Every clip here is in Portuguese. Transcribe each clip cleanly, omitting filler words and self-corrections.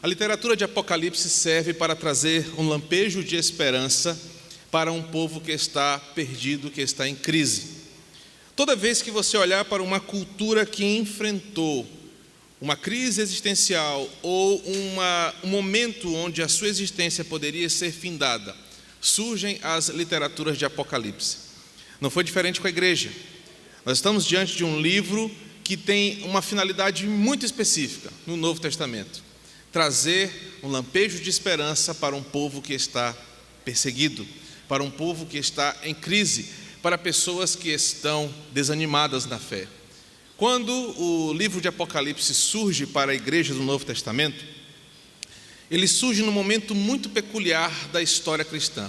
A literatura de Apocalipse serve para trazer um lampejo de esperança para um povo que está perdido, que está em crise. Toda vez que você olhar para uma cultura que enfrentou uma crise existencial ou um momento onde a sua existência poderia ser findada, surgem as literaturas de Apocalipse. Não foi diferente com a igreja. Nós estamos diante de um livro que tem uma finalidade muito específica no Novo Testamento: trazer um lampejo de esperança para um povo que está perseguido, para um povo que está em crise, para pessoas que estão desanimadas na fé. Quando o livro de Apocalipse surge para a igreja do Novo Testamento, ele surge num momento muito peculiar da história cristã.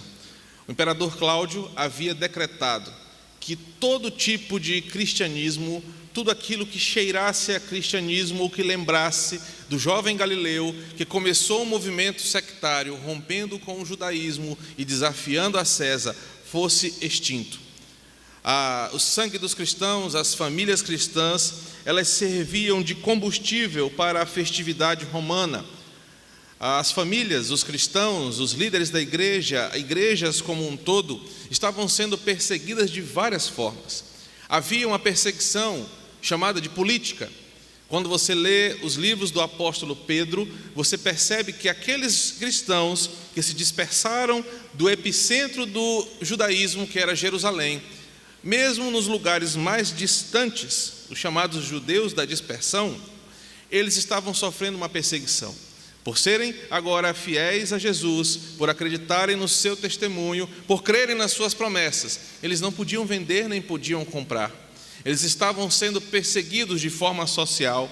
O imperador Cláudio havia decretado que todo tipo de cristianismo, tudo aquilo que cheirasse a cristianismo ou que lembrasse do jovem Galileu que começou um movimento sectário, rompendo com o judaísmo e desafiando a César, fosse extinto. O sangue dos cristãos, as famílias cristãs, elas serviam de combustível para a festividade romana. As famílias, os cristãos, os líderes da igreja, igrejas como um todo, estavam sendo perseguidas de várias formas. Havia uma perseguição chamada de política. Quando você lê os livros do apóstolo Pedro, você percebe que aqueles cristãos que se dispersaram do epicentro do judaísmo, que era Jerusalém, mesmo nos lugares mais distantes, os chamados judeus da dispersão, eles estavam sofrendo uma perseguição. Por serem agora fiéis a Jesus, por acreditarem no seu testemunho, por crerem nas suas promessas, eles não podiam vender nem podiam comprar. Eles estavam sendo perseguidos de forma social,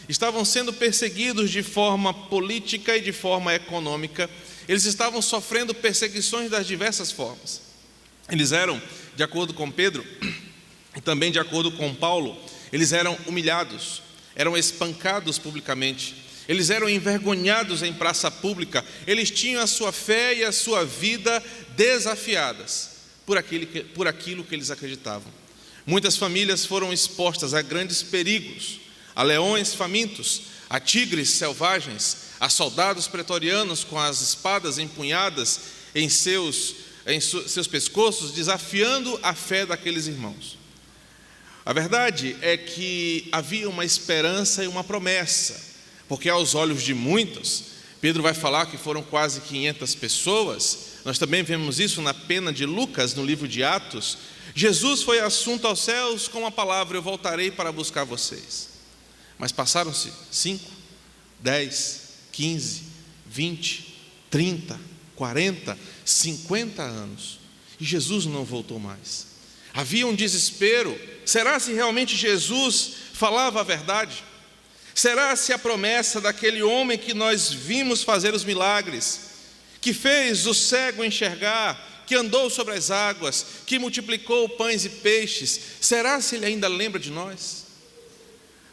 estavam sendo perseguidos de forma política e de forma econômica. Eles estavam sofrendo perseguições das diversas formas. Eles eram, de acordo com Pedro e também de acordo com Paulo, eles eram humilhados, eram espancados publicamente, eles eram envergonhados em praça pública, eles tinham a sua fé e a sua vida desafiadas por aquilo que eles acreditavam. Muitas famílias foram expostas a grandes perigos, a leões famintos, a tigres selvagens, a soldados pretorianos com as espadas empunhadas em seus pescoços, desafiando a fé daqueles irmãos. A verdade é que havia uma esperança e uma promessa, porque aos olhos de muitos, Pedro vai falar que foram quase 500 pessoas, nós também vemos isso na pena de Lucas, no livro de Atos. Jesus foi assunto aos céus com a palavra: eu voltarei para buscar vocês. Mas passaram-se 5, 10, 15, 20, 30, 40, 50 anos e Jesus não voltou mais. Havia um desespero. Será se realmente Jesus falava a verdade? Será se a promessa daquele homem que nós vimos fazer os milagres, que fez o cego enxergar, que andou sobre as águas, que multiplicou pães e peixes, será se ele ainda lembra de nós?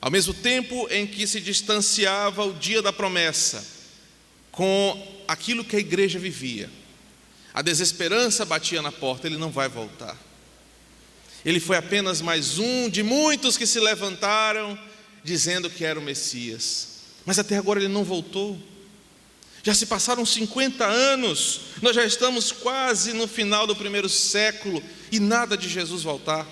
Ao mesmo tempo em que se distanciava o dia da promessa com aquilo que a igreja vivia, a desesperança batia na porta: ele não vai voltar. Ele foi apenas mais um de muitos que se levantaram dizendo que era o Messias, mas até agora ele não voltou. Já se passaram 50 anos, nós já estamos quase no final do primeiro século e nada de Jesus voltar.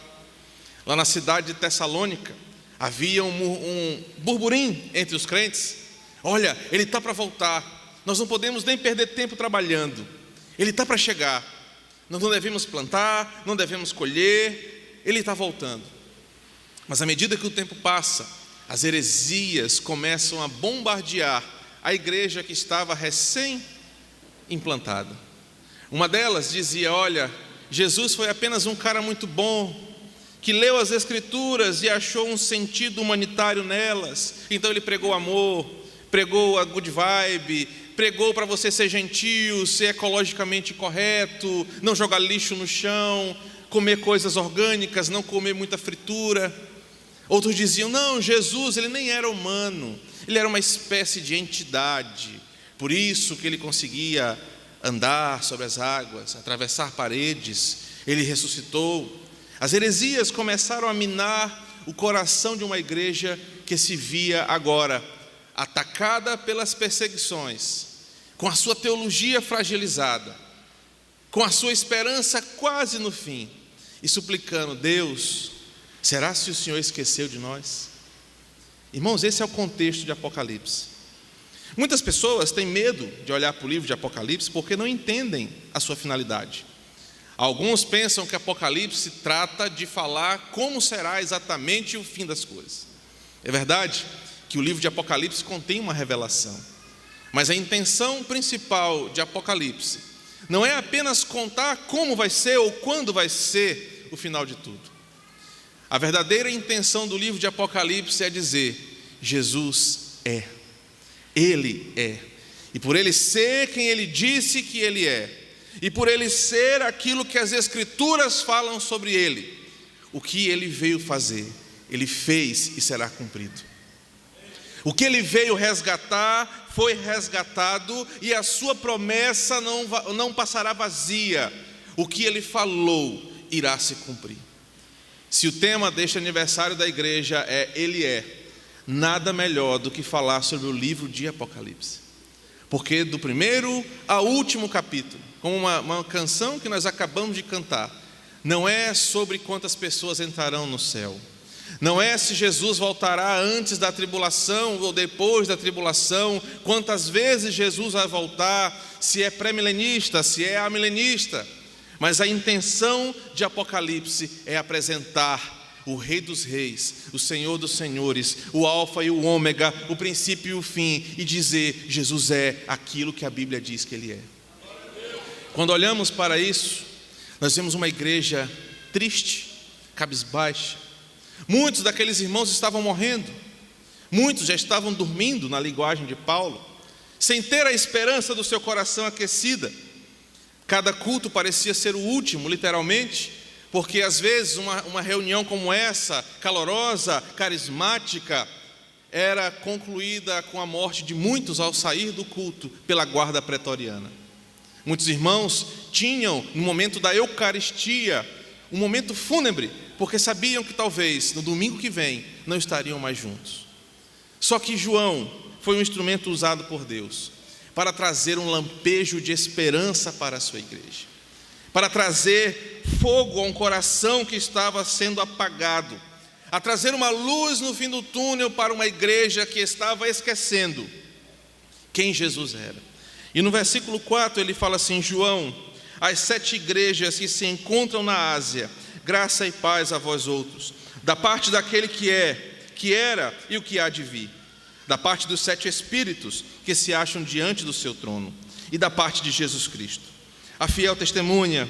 Lá na cidade de Tessalônica havia um burburinho entre os crentes: olha, ele está para voltar, nós não podemos nem perder tempo trabalhando, ele está para chegar, nós não devemos plantar, não devemos colher, ele está voltando. Mas à medida que o tempo passa, as heresias começam a bombardear a igreja que estava recém-implantada. Uma delas dizia: olha, Jesus foi apenas um cara muito bom, que leu as Escrituras e achou um sentido humanitário nelas, então ele pregou amor, pregou a good vibe, pregou para você ser gentil, ser ecologicamente correto, não jogar lixo no chão, comer coisas orgânicas, não comer muita fritura. Outros diziam: não, Jesus, ele nem era humano, ele era uma espécie de entidade, por isso que ele conseguia andar sobre as águas, atravessar paredes, ele ressuscitou. As heresias começaram a minar o coração de uma igreja que se via agora atacada pelas perseguições, com a sua teologia fragilizada, com a sua esperança quase no fim, e suplicando: Deus, será se o Senhor esqueceu de nós? Irmãos, esse é o contexto de Apocalipse. Muitas pessoas têm medo de olhar para o livro de Apocalipse porque não entendem a sua finalidade. Alguns pensam que Apocalipse trata de falar como será exatamente o fim das coisas. É verdade que o livro de Apocalipse contém uma revelação, mas a intenção principal de Apocalipse não é apenas contar como vai ser ou quando vai ser o final de tudo. A verdadeira intenção do livro de Apocalipse é dizer: Jesus é, Ele é, e por Ele ser quem Ele disse que Ele é, e por Ele ser aquilo que as Escrituras falam sobre Ele, o que Ele veio fazer, Ele fez e será cumprido. O que Ele veio resgatar, foi resgatado, e a sua promessa não passará vazia. O que Ele falou irá se cumprir. Se o tema deste aniversário da igreja é Ele é, nada melhor do que falar sobre o livro de Apocalipse. Porque do primeiro ao último capítulo, como uma canção que nós acabamos de cantar, não é sobre quantas pessoas entrarão no céu, não é se Jesus voltará antes da tribulação ou depois da tribulação, quantas vezes Jesus vai voltar, se é pré-milenista, se é amilenista, mas a intenção de Apocalipse é apresentar o Rei dos Reis, o Senhor dos Senhores, o Alfa e o Ômega, o princípio e o fim, e dizer: Jesus é aquilo que a Bíblia diz que Ele é. Quando olhamos para isso, nós vemos uma igreja triste, cabisbaixa. Muitos daqueles irmãos estavam morrendo, muitos já estavam dormindo, na linguagem de Paulo, sem ter a esperança do seu coração aquecida. Cada culto parecia ser o último, literalmente, porque às vezes uma reunião como essa, calorosa, carismática, era concluída com a morte de muitos ao sair do culto pela guarda pretoriana. Muitos irmãos tinham, no momento da Eucaristia, um momento fúnebre, porque sabiam que talvez no domingo que vem não estariam mais juntos. Só que João foi um instrumento usado por Deus para trazer um lampejo de esperança para a sua igreja, para trazer fogo a um coração que estava sendo apagado, a trazer uma luz no fim do túnel para uma igreja que estava esquecendo quem Jesus era. E no versículo 4 ele fala assim: João, as 7 igrejas que se encontram na Ásia, graça e paz a vós outros, da parte daquele que é, que era e o que há de vir, da parte dos 7 Espíritos que se acham diante do seu trono, e da parte de Jesus Cristo, a fiel testemunha,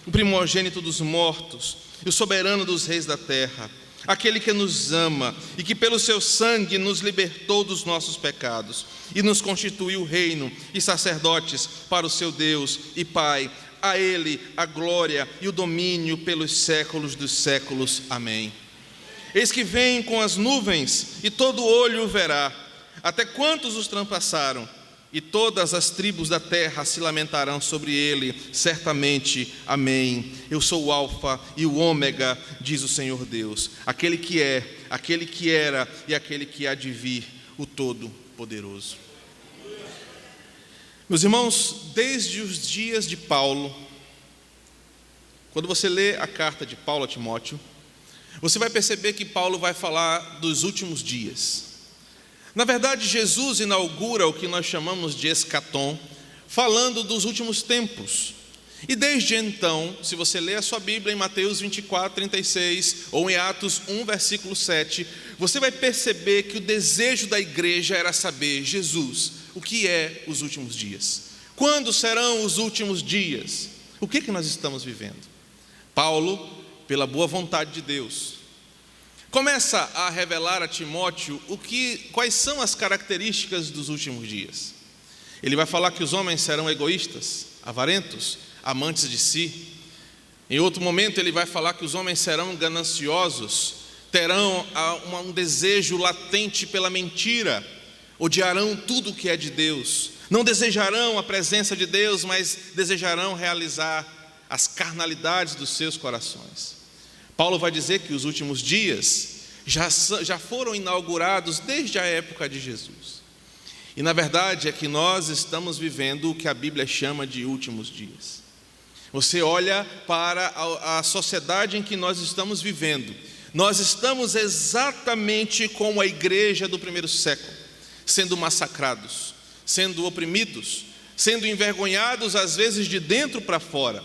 o primogênito dos mortos, e o soberano dos reis da terra, aquele que nos ama e que pelo seu sangue nos libertou dos nossos pecados e nos constituiu reino e sacerdotes para o seu Deus e Pai. A Ele a glória e o domínio pelos séculos dos séculos. Amém. Eis que vem com as nuvens, e todo olho o verá, até quantos os transpassaram, e todas as tribos da terra se lamentarão sobre ele, certamente. Amém. Eu sou o Alfa e o Ômega, diz o Senhor Deus, aquele que é, aquele que era e aquele que há de vir, o Todo-Poderoso. Meus irmãos, desde os dias de Paulo, quando você lê a carta de Paulo a Timóteo, você vai perceber que Paulo vai falar dos últimos dias. Na verdade, Jesus inaugura o que nós chamamos de escatom, falando dos últimos tempos. E desde então, se você ler a sua Bíblia em Mateus 24, 36, ou em Atos 1, versículo 7, você vai perceber que o desejo da igreja era saber: Jesus, o que é os últimos dias? Quando serão os últimos dias? O que nós estamos vivendo? Paulo, pela boa vontade de Deus, começa a revelar a Timóteo quais são as características dos últimos dias. Ele vai falar que os homens serão egoístas, avarentos, amantes de si. Em outro momento ele vai falar que os homens serão gananciosos, terão um desejo latente pela mentira, odiarão tudo o que é de Deus, não desejarão a presença de Deus, mas desejarão realizar as carnalidades dos seus corações. Paulo vai dizer que os últimos dias já foram inaugurados desde a época de Jesus. E na verdade é que nós estamos vivendo o que a Bíblia chama de últimos dias. Você olha para a sociedade em que nós estamos vivendo. Nós estamos exatamente como a igreja do primeiro século, sendo massacrados, sendo oprimidos, sendo envergonhados às vezes de dentro para fora.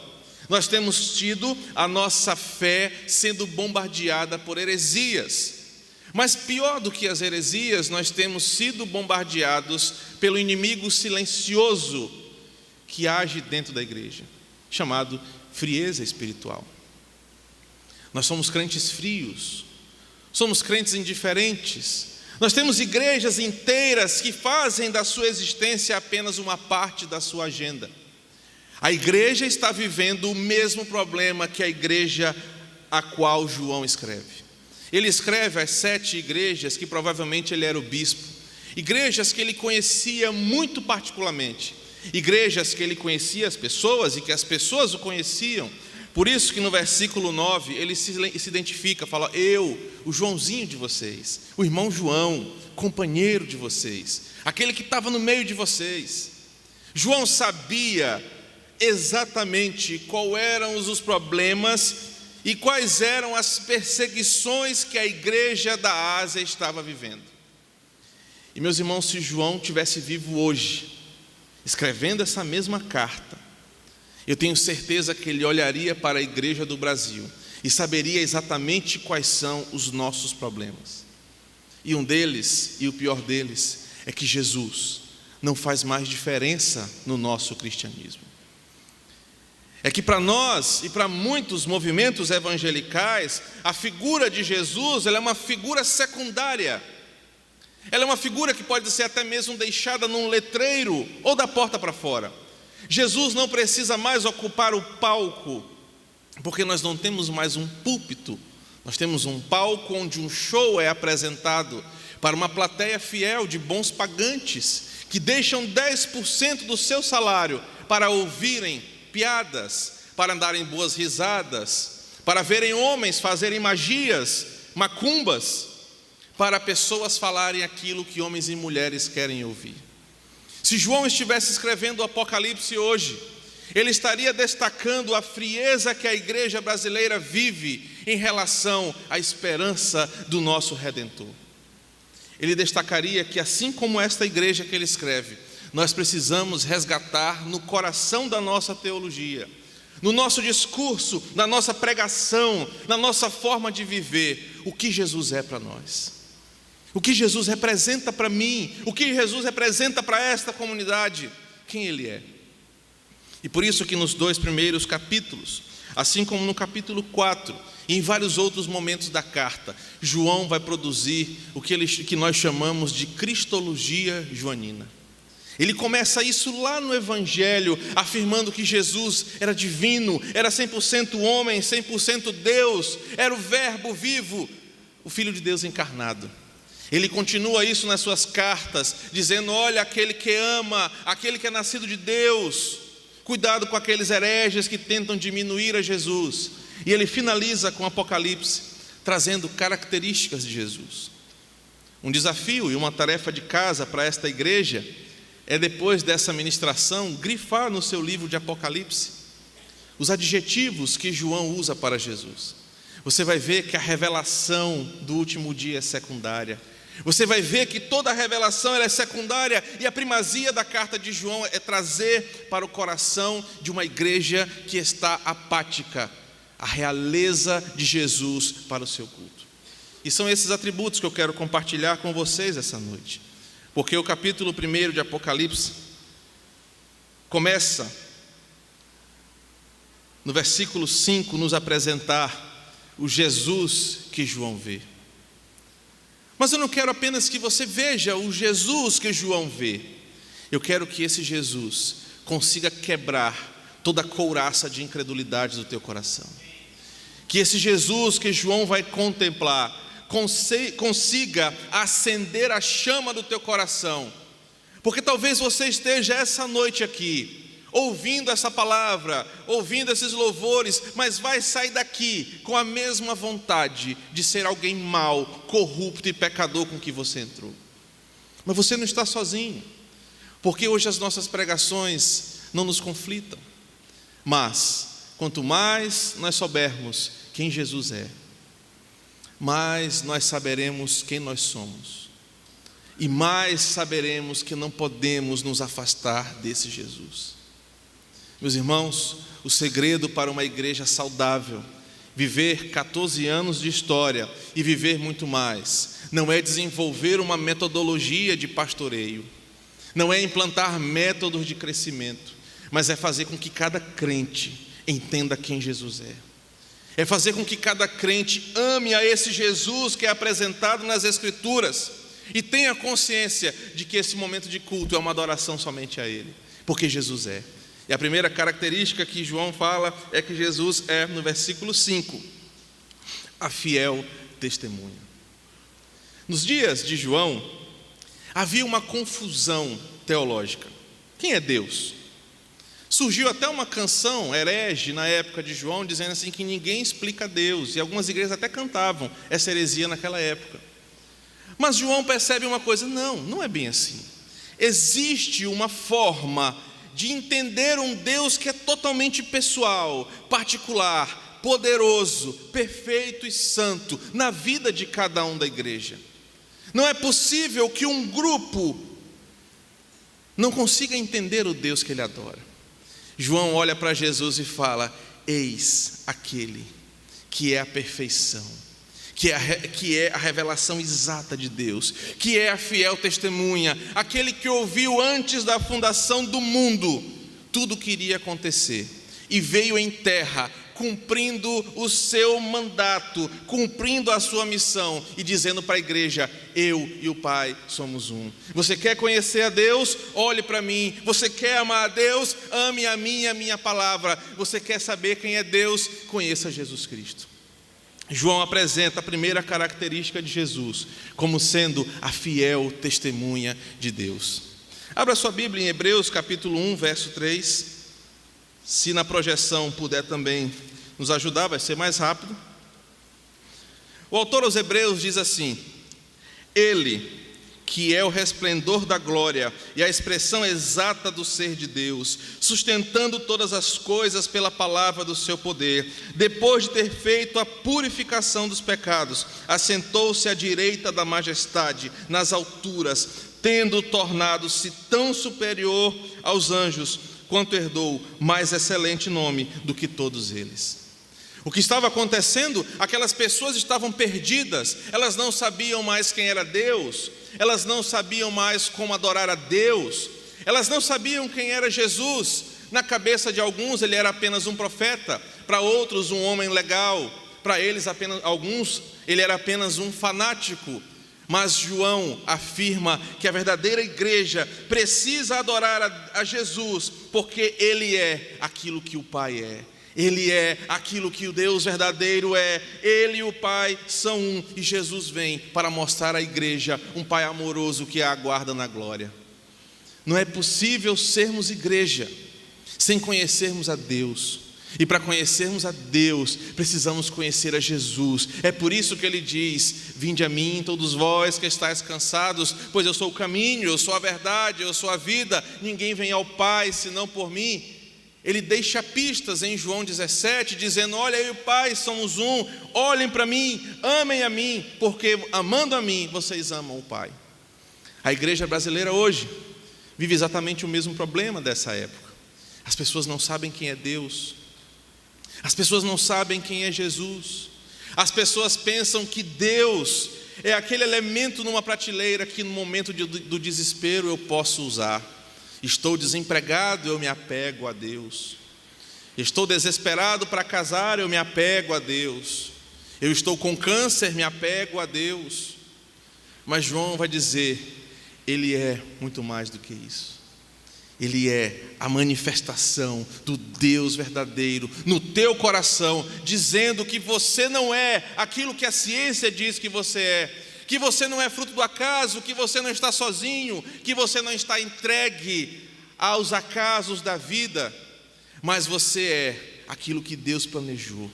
Nós temos tido a nossa fé sendo bombardeada por heresias. Mas pior do que as heresias, nós temos sido bombardeados pelo inimigo silencioso que age dentro da igreja, chamado frieza espiritual. Nós somos crentes frios, somos crentes indiferentes. Nós temos igrejas inteiras que fazem da sua existência apenas uma parte da sua agenda. A igreja está vivendo o mesmo problema que a igreja a qual João escreve. Ele escreve às 7 igrejas que provavelmente ele era o bispo, igrejas que ele conhecia muito particularmente, igrejas que ele conhecia as pessoas e que as pessoas o conheciam. Por isso que no versículo 9 ele se identifica, fala: eu, o Joãozinho de vocês, o irmão João, companheiro de vocês, aquele que estava no meio de vocês. João sabia exatamente quais eram os problemas e quais eram as perseguições que a igreja da Ásia estava vivendo. E meus irmãos, se João tivesse vivo hoje, escrevendo essa mesma carta, eu tenho certeza que ele olharia para a igreja do Brasil e saberia exatamente quais são os nossos problemas. E um deles, e o pior deles, é que Jesus não faz mais diferença no nosso cristianismo. É que para nós e para muitos movimentos evangelicais, a figura de Jesus, ela é uma figura secundária. Ela é uma figura que pode ser até mesmo deixada num letreiro ou da porta para fora. Jesus não precisa mais ocupar o palco, porque nós não temos mais um púlpito. Nós temos um palco onde um show é apresentado para uma plateia fiel de bons pagantes, que deixam 10% do seu salário para ouvirem piadas, para darem boas risadas, para verem homens fazerem magias, macumbas, para pessoas falarem aquilo que homens e mulheres querem ouvir. Se João estivesse escrevendo o Apocalipse hoje, ele estaria destacando a frieza que a igreja brasileira vive em relação à esperança do nosso Redentor. Ele destacaria que, assim como esta igreja que ele escreve, nós precisamos resgatar no coração da nossa teologia, no nosso discurso, na nossa pregação, na nossa forma de viver, o que Jesus é para nós, o que Jesus representa para mim, o que Jesus representa para esta comunidade, quem Ele é. E por isso que nos 2 primeiros capítulos, assim como no capítulo 4, e em vários outros momentos da carta, João vai produzir o que nós chamamos de cristologia joanina. Ele começa isso lá no Evangelho, afirmando que Jesus era divino, era 100% homem, 100% Deus, era o Verbo vivo, o Filho de Deus encarnado. Ele continua isso nas suas cartas, dizendo: olha, aquele que ama, aquele que é nascido de Deus, cuidado com aqueles hereges que tentam diminuir a Jesus. E ele finaliza com Apocalipse, trazendo características de Jesus. Um desafio e uma tarefa de casa para esta igreja é, depois dessa ministração, grifar no seu livro de Apocalipse os adjetivos que João usa para Jesus. Você vai ver que a revelação do último dia é secundária. Você vai ver que toda a revelação ela é secundária, e a primazia da carta de João é trazer para o coração de uma igreja que está apática a realeza de Jesus para o seu culto. E são esses atributos que eu quero compartilhar com vocês essa noite. Porque o capítulo 1 de Apocalipse começa no versículo 5 nos apresentar o Jesus que João vê. Mas eu não quero apenas que você veja o Jesus que João vê. Eu quero que esse Jesus consiga quebrar toda a couraça de incredulidade do teu coração. Que esse Jesus que João vai contemplar consiga acender a chama do teu coração, porque talvez você esteja essa noite aqui, ouvindo essa palavra, ouvindo esses louvores, mas vai sair daqui com a mesma vontade de ser alguém mau, corrupto e pecador com que você entrou. Mas você não está sozinho. Porque hoje as nossas pregações não nos conflitam, mas quanto mais nós soubermos quem Jesus é, mais nós saberemos quem nós somos, e mais saberemos que não podemos nos afastar desse Jesus. Meus irmãos, o segredo para uma igreja saudável, viver 14 anos de história e viver muito mais, não é desenvolver uma metodologia de pastoreio, não é implantar métodos de crescimento, mas é fazer com que cada crente entenda quem Jesus é. É fazer com que cada crente ame a esse Jesus que é apresentado nas Escrituras e tenha consciência de que esse momento de culto é uma adoração somente a Ele, porque Jesus é. E a primeira característica que João fala é que Jesus é, no versículo 5, a fiel testemunha. Nos dias de João, havia uma confusão teológica. Quem é Deus? Surgiu até uma canção herege na época de João, dizendo assim que ninguém explica Deus, e algumas igrejas até cantavam essa heresia naquela época. Mas João percebe uma coisa: não é bem assim. Existe uma forma de entender um Deus que é totalmente pessoal, particular, poderoso, perfeito e santo na vida de cada um da igreja. Não é possível que um grupo não consiga entender o Deus que ele adora. João olha para Jesus e fala: eis aquele que é a perfeição, que é a revelação exata de Deus, que é a fiel testemunha, aquele que ouviu antes da fundação do mundo tudo o que iria acontecer e veio em terra, cumprindo o seu mandato, cumprindo a sua missão e dizendo para a igreja: eu e o Pai somos um. Você quer conhecer a Deus? Olhe para mim. Você quer amar a Deus? Ame a mim e a minha palavra. Você quer saber quem é Deus? Conheça Jesus Cristo. João apresenta a primeira característica de Jesus como sendo a fiel testemunha de Deus. Abra sua Bíblia em Hebreus capítulo 1, verso 3. Se na projeção puder também nos ajudar, vai ser mais rápido. O autor aos Hebreus diz assim: Ele, que é o resplendor da glória e a expressão exata do ser de Deus, sustentando todas as coisas pela palavra do seu poder, depois de ter feito a purificação dos pecados, assentou-se à direita da majestade nas alturas, tendo tornado-se tão superior aos anjos, quanto herdou mais excelente nome do que todos eles. O que estava acontecendo? Aquelas pessoas estavam perdidas, elas não sabiam mais quem era Deus, elas não sabiam mais como adorar a Deus, elas não sabiam quem era Jesus. Na cabeça de alguns ele era apenas um profeta, para outros um homem legal, para eles alguns ele era apenas um fanático. Mas João afirma que a verdadeira igreja precisa adorar a Jesus, porque Ele é aquilo que o Pai é. Ele é aquilo que o Deus verdadeiro é. Ele e o Pai são um, e Jesus vem para mostrar à igreja um Pai amoroso que a aguarda na glória. Não é possível sermos igreja sem conhecermos a Deus. E para conhecermos a Deus, precisamos conhecer a Jesus. É por isso que ele diz: vinde a mim, todos vós que estáis cansados, pois eu sou o caminho, eu sou a verdade, eu sou a vida. Ninguém vem ao Pai senão por mim. Ele deixa pistas em João 17, dizendo: olha, eu e o Pai somos um, olhem para mim, amem a mim, porque amando a mim, vocês amam o Pai. A igreja brasileira hoje vive exatamente o mesmo problema dessa época. As pessoas não sabem quem é Deus. As pessoas não sabem quem é Jesus. As pessoas pensam que Deus é aquele elemento numa prateleira que no momento do desespero eu posso usar. Estou desempregado, eu me apego a Deus. Estou desesperado para casar, eu me apego a Deus. Eu estou com câncer, me apego a Deus. Mas João vai dizer: Ele é muito mais do que isso. Ele é a manifestação do Deus verdadeiro no teu coração, dizendo que você não é aquilo que a ciência diz que você é, que você não é fruto do acaso, que você não está sozinho, que você não está entregue aos acasos da vida, mas você é aquilo que Deus planejou.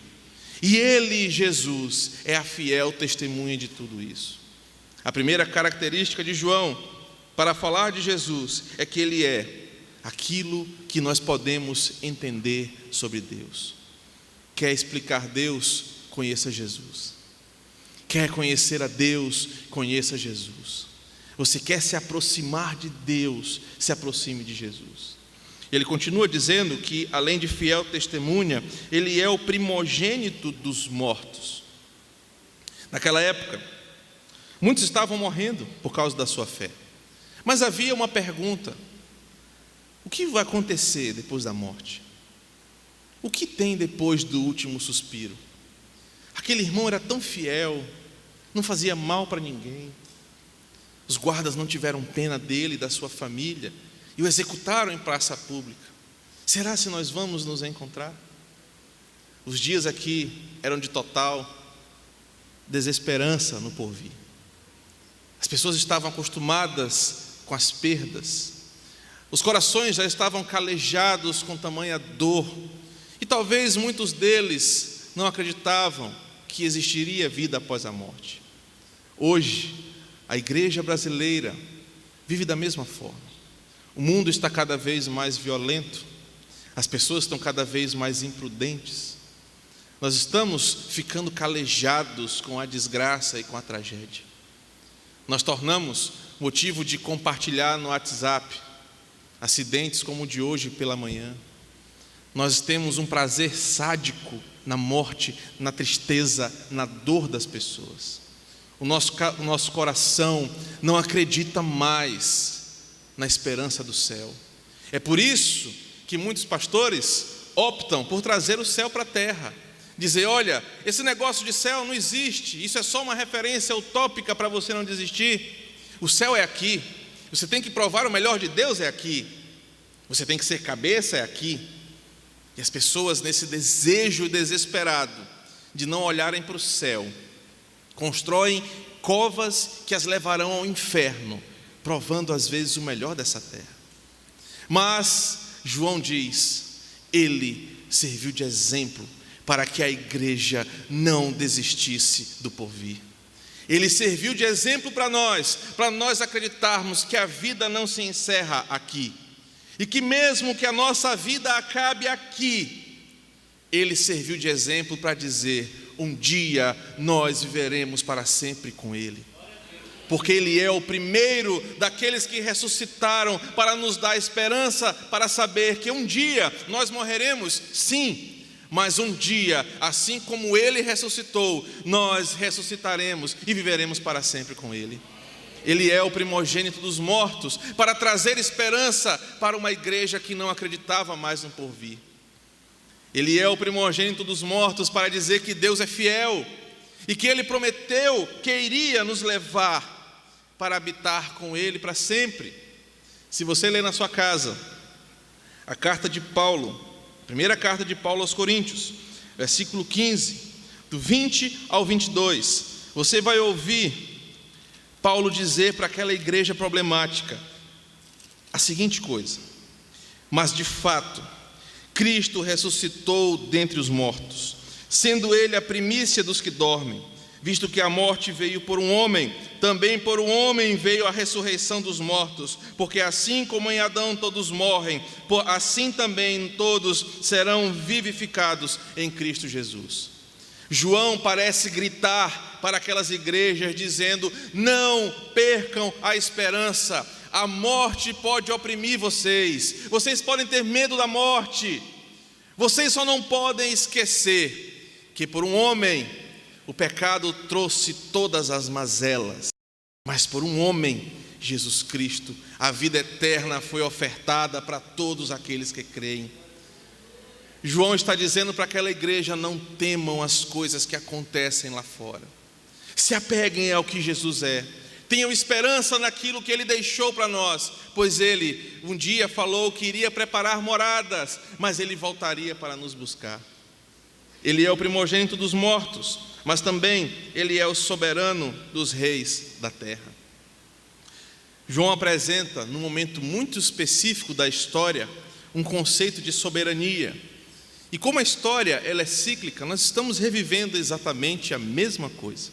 E Ele, Jesus, é a fiel testemunha de tudo isso. A primeira característica de João para falar de Jesus é que Ele é aquilo que nós podemos entender sobre Deus. Quer explicar Deus? Conheça Jesus. Quer conhecer a Deus? Conheça Jesus. Você quer se aproximar de Deus? Se aproxime de Jesus. Ele continua dizendo que, além de fiel testemunha, Ele é o primogênito dos mortos. Naquela época, muitos estavam morrendo por causa da sua fé. Mas havia uma pergunta: o que vai acontecer depois da morte? O que tem depois do último suspiro? Aquele irmão era tão fiel, não fazia mal para ninguém. Os guardas não tiveram pena dele e da sua família e o executaram em praça pública. Será se nós vamos nos encontrar? Os dias aqui eram de total desesperança no porvir. As pessoas estavam acostumadas com as perdas. Os corações já estavam calejados com tamanha dor. E talvez muitos deles não acreditavam que existiria vida após a morte. Hoje, a igreja brasileira vive da mesma forma. O mundo está cada vez mais violento. As pessoas estão cada vez mais imprudentes. Nós estamos ficando calejados com a desgraça e com a tragédia. Nós tornamos motivo de compartilhar no WhatsApp acidentes como o de hoje pela manhã. Nós temos um prazer sádico na morte, na tristeza, na dor das pessoas. O nosso coração não acredita mais na esperança do céu. É por isso que muitos pastores optam por trazer o céu para a terra. Dizer: olha, esse negócio de céu não existe, isso é só uma referência utópica para você não desistir. O céu é aqui, você tem que provar o melhor de Deus é aqui, você tem que ser cabeça é aqui. E as pessoas, nesse desejo desesperado de não olharem para o céu, constroem covas que as levarão ao inferno, provando às vezes o melhor dessa terra. Mas João diz: ele serviu de exemplo para que a igreja não desistisse do porvir. Ele serviu de exemplo para nós acreditarmos que a vida não se encerra aqui, e que mesmo que a nossa vida acabe aqui, ele serviu de exemplo para dizer: um dia nós viveremos para sempre com ele. Porque ele é o primeiro daqueles que ressuscitaram para nos dar esperança, para saber que um dia nós morreremos, sim, mas um dia, assim como ele ressuscitou, nós ressuscitaremos e viveremos para sempre com ele. Ele é o primogênito dos mortos, para trazer esperança para uma igreja que não acreditava mais no porvir. Ele é o primogênito dos mortos para dizer que Deus é fiel e que Ele prometeu que iria nos levar para habitar com Ele para sempre. Se você ler na sua casa a carta de Paulo, a primeira carta de Paulo aos Coríntios, versículo 15, do 20 ao 22, você vai ouvir Paulo dizer para aquela igreja problemática a seguinte coisa: mas de fato, Cristo ressuscitou dentre os mortos, sendo Ele a primícia dos que dormem, visto que a morte veio por um homem, também por um homem veio a ressurreição dos mortos, porque assim como em Adão todos morrem, assim também todos serão vivificados em Cristo Jesus. João parece gritar para aquelas igrejas dizendo: não percam a esperança. A morte pode oprimir vocês, vocês podem ter medo da morte, vocês só não podem esquecer que por um homem o pecado trouxe todas as mazelas, mas por um homem, Jesus Cristo, a vida eterna foi ofertada para todos aqueles que creem. João está dizendo para aquela igreja: não temam as coisas que acontecem lá fora, se apeguem ao que Jesus é, tenham esperança naquilo que Ele deixou para nós, pois Ele um dia falou que iria preparar moradas, mas Ele voltaria para nos buscar. Ele é o primogênito dos mortos, mas também Ele é o soberano dos reis da terra. João apresenta, num momento muito específico da história, um conceito de soberania. E como a história ela é cíclica, nós estamos revivendo exatamente a mesma coisa.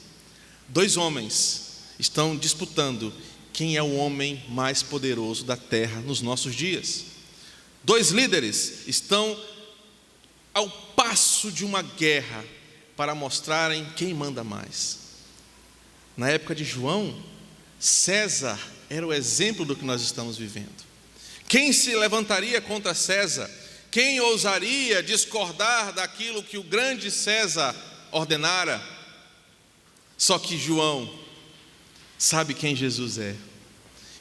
Dois homens estão disputando quem é o homem mais poderoso da terra nos nossos dias. 2 líderes estão ao passo de uma guerra para mostrarem quem manda mais. Na época de João, César era o exemplo do que nós estamos vivendo. Quem se levantaria contra César? Quem ousaria discordar daquilo que o grande César ordenara? Só que João sabe quem Jesus é.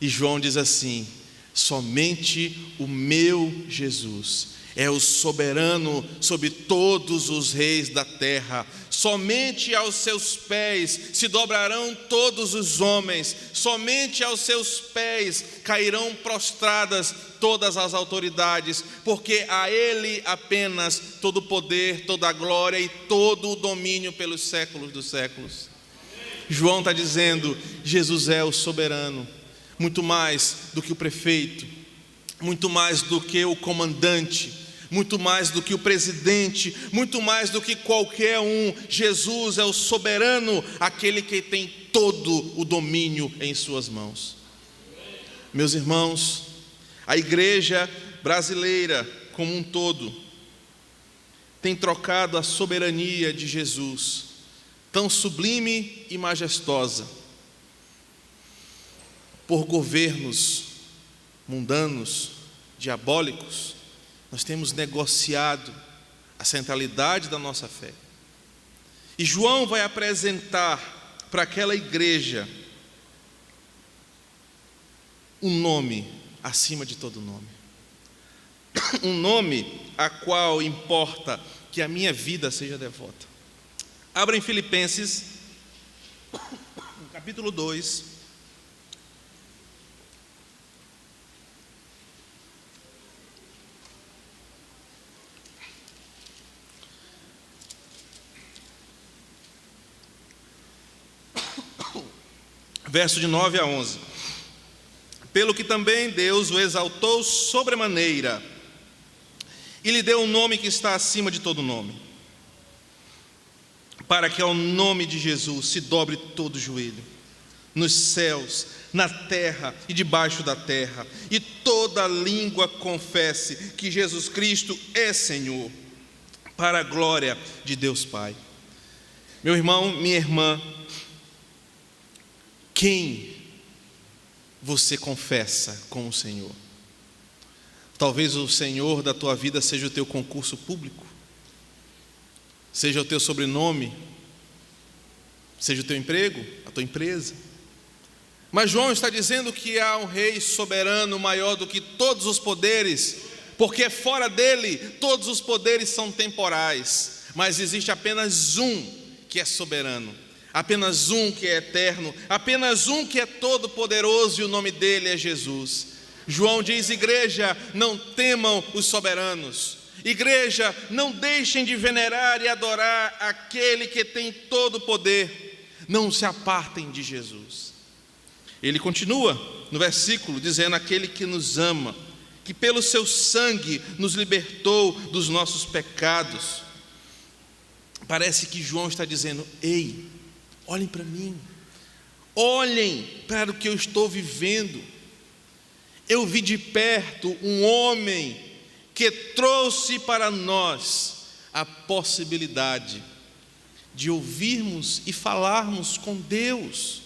E João diz assim: somente o meu Jesus é o soberano sobre todos os reis da terra. Somente aos seus pés se dobrarão todos os homens. Somente aos seus pés cairão prostradas todas as autoridades, porque a Ele apenas todo o poder, toda a glória e todo o domínio pelos séculos dos séculos. João está dizendo: Jesus é o soberano, muito mais do que o prefeito, muito mais do que o comandante, muito mais do que o presidente, muito mais do que qualquer um. Jesus é o soberano, aquele que tem todo o domínio em suas mãos. Meus irmãos, a igreja brasileira como um todo tem trocado a soberania de Jesus, tão sublime e majestosa, por governos mundanos, diabólicos. Nós temos negociado a centralidade da nossa fé. E João vai apresentar para aquela igreja um nome acima de todo nome. Um nome a qual importa que a minha vida seja devota. Abra em Filipenses, no capítulo 2. Verso de 9 a 11. Pelo que também Deus o exaltou sobremaneira, e lhe deu um nome que está acima de todo nome, para que ao nome de Jesus se dobre todo o joelho, nos céus, na terra e debaixo da terra, e toda língua confesse que Jesus Cristo é Senhor, para a glória de Deus Pai. Meu irmão, minha irmã, quem você confessa com o Senhor? Talvez o Senhor da tua vida seja o teu concurso público, seja o teu sobrenome, seja o teu emprego, a tua empresa. Mas João está dizendo que há um rei soberano maior do que todos os poderes, porque fora dele todos os poderes são temporais, mas existe apenas um que é soberano, apenas um que é eterno, apenas um que é todo poderoso, e o nome dele é Jesus. João diz: igreja, não temam os soberanos. Igreja, não deixem de venerar e adorar aquele que tem todo o poder. Não se apartem de Jesus. Ele continua no versículo dizendo: aquele que nos ama, que pelo seu sangue nos libertou dos nossos pecados. Parece que João está dizendo: ei, olhem para mim, olhem para o que eu estou vivendo. Eu vi de perto um homem que trouxe para nós a possibilidade de ouvirmos e falarmos com Deus.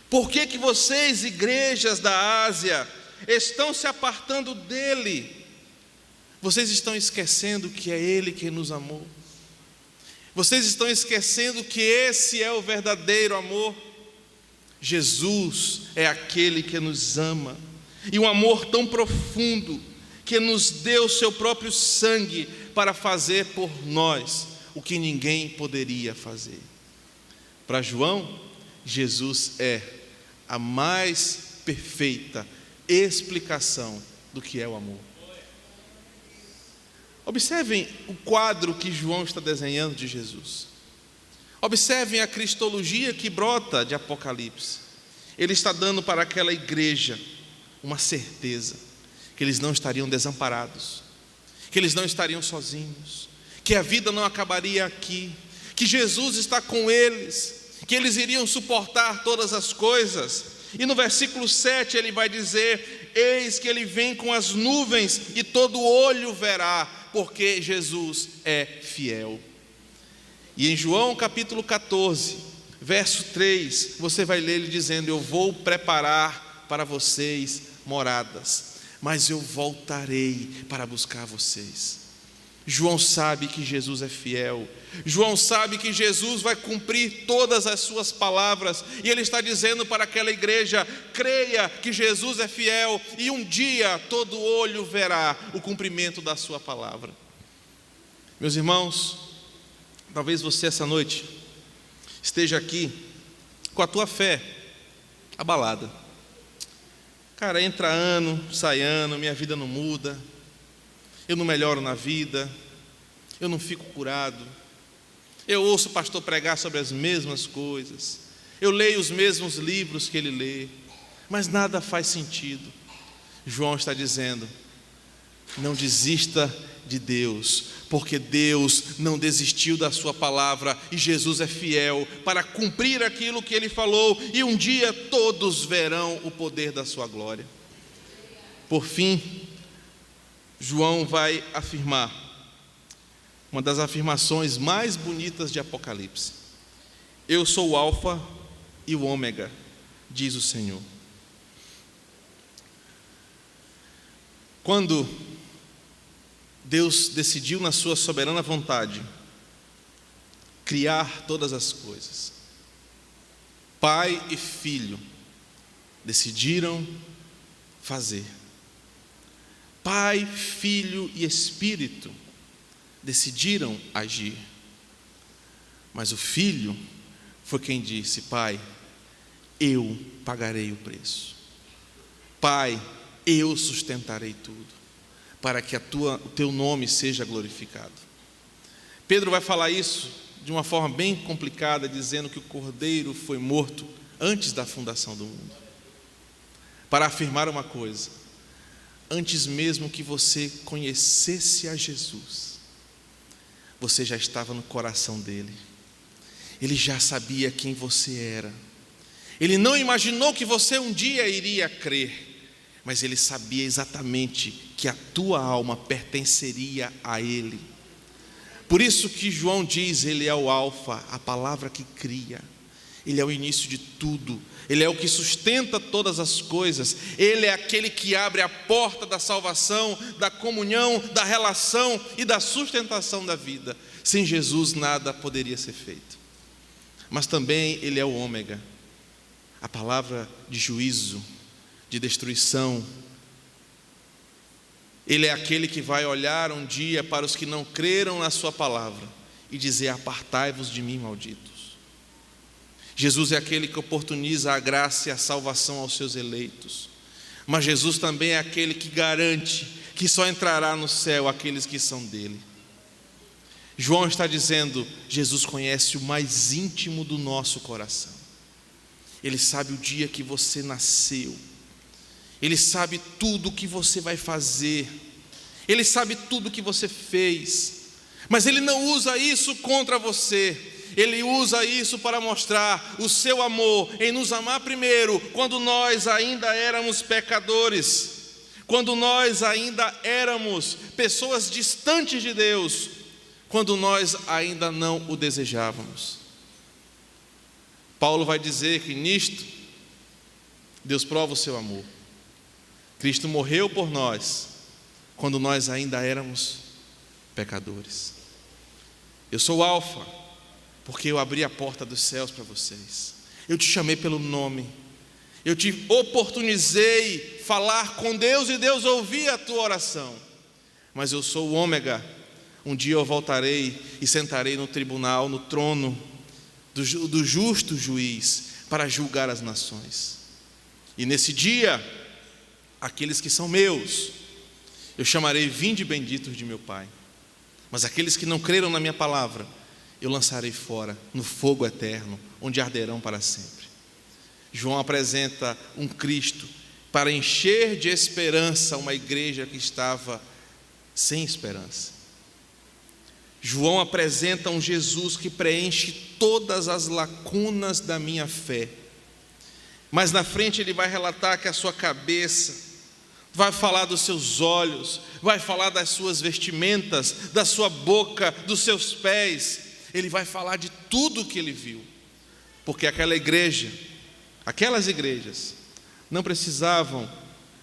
Por que que vocês, igrejas da Ásia, estão se apartando dele? Vocês estão esquecendo que é ele que nos amou. Vocês estão esquecendo que esse é o verdadeiro amor. Jesus é aquele que nos ama, e um amor tão profundo que nos deu seu próprio sangue para fazer por nós o que ninguém poderia fazer. Para João, Jesus é a mais perfeita explicação do que é o amor. Observem o quadro que João está desenhando de Jesus. Observem a cristologia que brota de Apocalipse. Ele está dando para aquela igreja uma certeza que eles não estariam desamparados, que eles não estariam sozinhos, que a vida não acabaria aqui, que Jesus está com eles, que eles iriam suportar todas as coisas. E no versículo 7 ele vai dizer: eis que ele vem com as nuvens e todo olho verá, porque Jesus é fiel. E em João capítulo 14, verso 3, você vai ler ele dizendo: eu vou preparar para vocês moradas, mas eu voltarei para buscar vocês. João sabe que Jesus é fiel. João sabe que Jesus vai cumprir todas as suas palavras. E ele está dizendo para aquela igreja: creia que Jesus é fiel, e um dia todo olho verá o cumprimento da sua palavra. Meus irmãos, talvez você essa noite esteja aqui com a tua fé abalada. Cara, entra ano, sai ano, minha vida não muda, eu não melhoro na vida, eu não fico curado, eu ouço o pastor pregar sobre as mesmas coisas, eu leio os mesmos livros que ele lê, mas nada faz sentido. João está dizendo: não desista de Deus, porque Deus não desistiu da sua palavra, e Jesus é fiel para cumprir aquilo que ele falou, e um dia todos verão o poder da sua glória. Por fim, João vai afirmar uma das afirmações mais bonitas de Apocalipse: eu sou o Alfa e o Ômega, diz o Senhor. Quando Deus decidiu na sua soberana vontade criar todas as coisas, Pai e Filho decidiram fazer. Pai, Filho e Espírito decidiram agir. Mas o Filho foi quem disse: Pai, eu pagarei o preço. Pai, eu sustentarei tudo, para que o teu nome seja glorificado. Pedro vai falar isso de uma forma bem complicada, dizendo que o Cordeiro foi morto antes da fundação do mundo, para afirmar uma coisa: antes mesmo que você conhecesse a Jesus, você já estava no coração dele. Ele já sabia quem você era. Ele não imaginou que você um dia iria crer, mas ele sabia exatamente que a tua alma pertenceria a ele. Por isso que João diz: ele é o Alfa, a palavra que cria. Ele é o início de tudo, ele é o que sustenta todas as coisas, ele é aquele que abre a porta da salvação, da comunhão, da relação e da sustentação da vida. Sem Jesus nada poderia ser feito. Mas também ele é o Ômega, a palavra de juízo, de destruição. Ele é aquele que vai olhar um dia para os que não creram na sua palavra e dizer: apartai-vos de mim, malditos. Jesus é aquele que oportuniza a graça e a salvação aos seus eleitos. Mas Jesus também é aquele que garante que só entrará no céu aqueles que são dele. João está dizendo: Jesus conhece o mais íntimo do nosso coração. Ele sabe o dia que você nasceu. Ele sabe tudo o que você vai fazer. Ele sabe tudo o que você fez. Mas Ele não usa isso contra você. Ele usa isso para mostrar o seu amor em nos amar primeiro, quando nós ainda éramos pecadores, quando nós ainda éramos pessoas distantes de Deus, quando nós ainda não o desejávamos. Paulo vai dizer que nisto Deus prova o seu amor. Cristo morreu por nós quando nós ainda éramos pecadores. Eu sou o Alfa, porque eu abri a porta dos céus para vocês. Eu te chamei pelo nome. Eu te oportunizei falar com Deus e Deus ouvir a tua oração. Mas eu sou o Ômega. Um dia eu voltarei e sentarei no tribunal, no trono do justo juiz, para julgar as nações. E nesse dia, aqueles que são meus, eu chamarei: vinde benditos de meu Pai. Mas aqueles que não creram na minha palavra, eu lançarei fora no fogo eterno, onde arderão para sempre. João apresenta um Cristo para encher de esperança uma igreja que estava sem esperança. João apresenta um Jesus que preenche todas as lacunas da minha fé. Mas na frente ele vai relatar que a sua cabeça, vai falar dos seus olhos, vai falar das suas vestimentas, da sua boca, dos seus pés. Ele vai falar de tudo o que ele viu. Porque aquelas igrejas não precisavam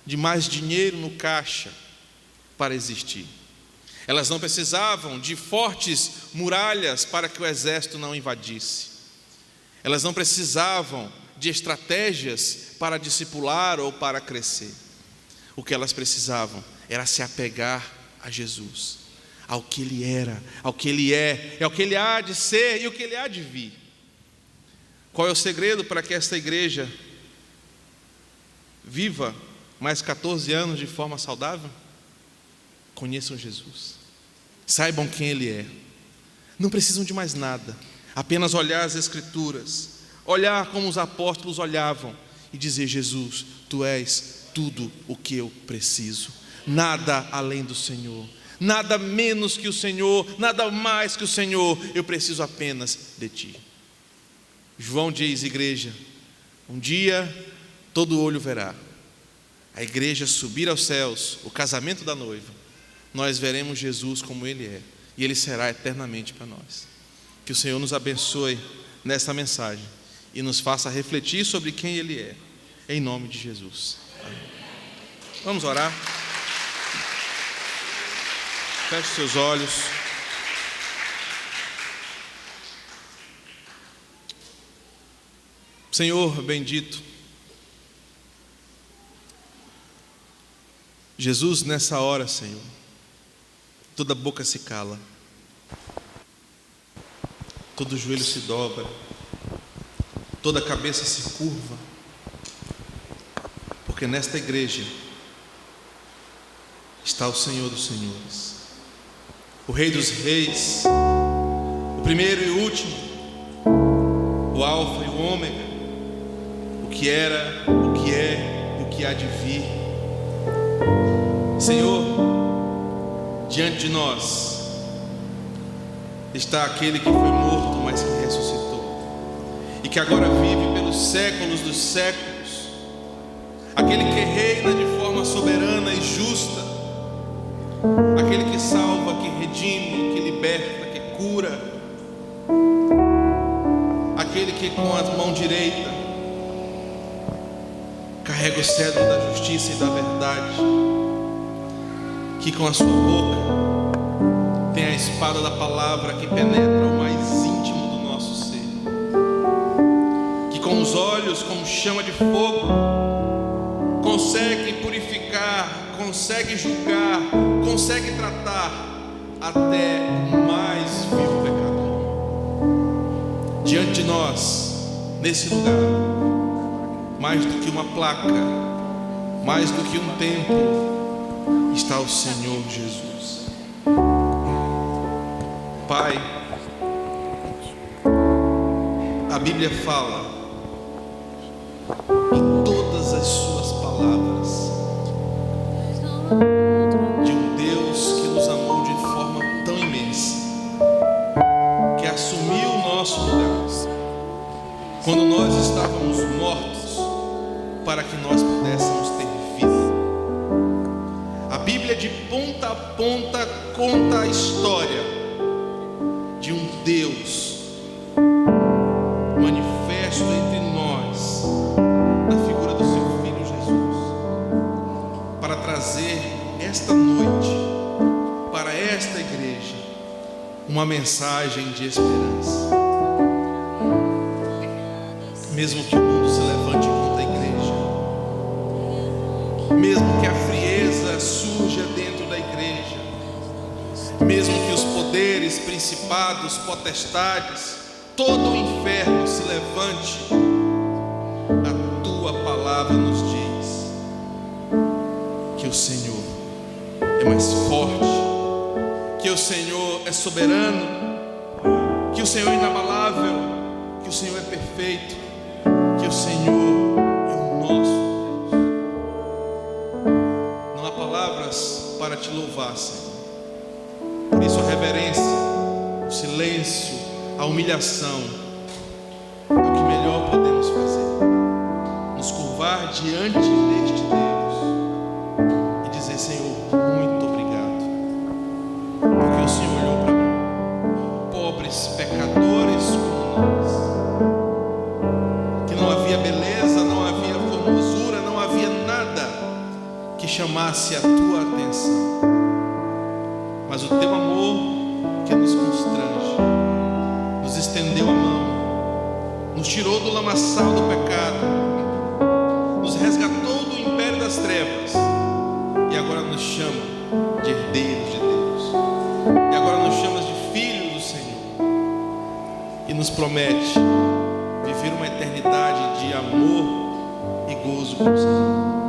de mais dinheiro no caixa para existir. Elas não precisavam de fortes muralhas para que o exército não invadisse. Elas não precisavam de estratégias para discipular ou para crescer. O que elas precisavam era se apegar a Jesus, ao que Ele era, ao que Ele é, ao que Ele há de ser e o que Ele há de vir. Qual é o segredo para que esta igreja viva mais 14 anos de forma saudável? Conheçam Jesus, saibam quem Ele é. Não precisam de mais nada, apenas olhar as Escrituras, olhar como os apóstolos olhavam e dizer: Jesus, Tu és tudo o que eu preciso, nada além do Senhor, nada menos que o Senhor, nada mais que o Senhor, eu preciso apenas de Ti. João diz: igreja, um dia todo olho verá a igreja subir aos céus, o casamento da noiva. Nós veremos Jesus como Ele é, e Ele será eternamente para nós. Que o Senhor nos abençoe nesta mensagem e nos faça refletir sobre quem Ele é, em nome de Jesus. Amém. Vamos orar. Feche seus olhos. Senhor bendito, Jesus, nessa hora, Senhor, toda boca se cala, todo joelho se dobra, toda cabeça se curva, porque nesta igreja está o Senhor dos Senhores, o Rei dos Reis, o primeiro e o último, o Alfa e o Ômega, o que era, o que é e o que há de vir. Senhor, diante de nós está aquele que foi morto, mas que ressuscitou, e que agora vive pelos séculos dos séculos, aquele que reina de forma soberana e justa, aquele que salva, que redime, que liberta, que cura, aquele que com a mão direita carrega o cetro da justiça e da verdade, que com a sua boca tem a espada da palavra que penetra o mais íntimo do nosso ser, que com os olhos como chama de fogo consegue purificar, consegue julgar, consegue tratar até o mais vil pecador. Diante de nós, nesse lugar, mais do que uma placa, mais do que um templo, está o Senhor Jesus. Pai, a Bíblia fala em todas as suas palavras de um Deus que nos amou de forma tão imensa, que assumiu o nosso lugar quando nós estávamos mortos, para que nós pudéssemos ter vida. A Bíblia de ponta a ponta conta a história de um Deus manifesto entre nós, na figura do seu Filho Jesus, para trazer esta noite, para esta igreja, uma mensagem de esperança. Mesmo que o mundo se levante contra a igreja, mesmo que a frieza surja dentro da igreja, mesmo que os poderes, principados, potestades, todo o inferno se levante, a tua palavra nos diz que o Senhor é mais forte, que o Senhor é soberano, que o Senhor é inabalável, que o Senhor é perfeito, que o Senhor é o nosso Deus. Não há palavras para te louvar, Senhor. Por isso a reverência, o silêncio, a humilhação é o que melhor podemos fazer. curvar diante deste Deus e dizer: Senhor, muito obrigado, porque o Senhor olhou para mim, pobres pecadores como nós, que não havia beleza, não havia formosura, não havia nada que chamasse a tua atenção, mas o teu amor que nos constrange, nos estendeu a mão, nos tirou do lamaçal do pecado, nos resgatou do império das trevas e agora nos chama de herdeiros de Deus, e agora nos chama de filhos do Senhor, e nos promete viver uma eternidade de amor e gozo com o Senhor.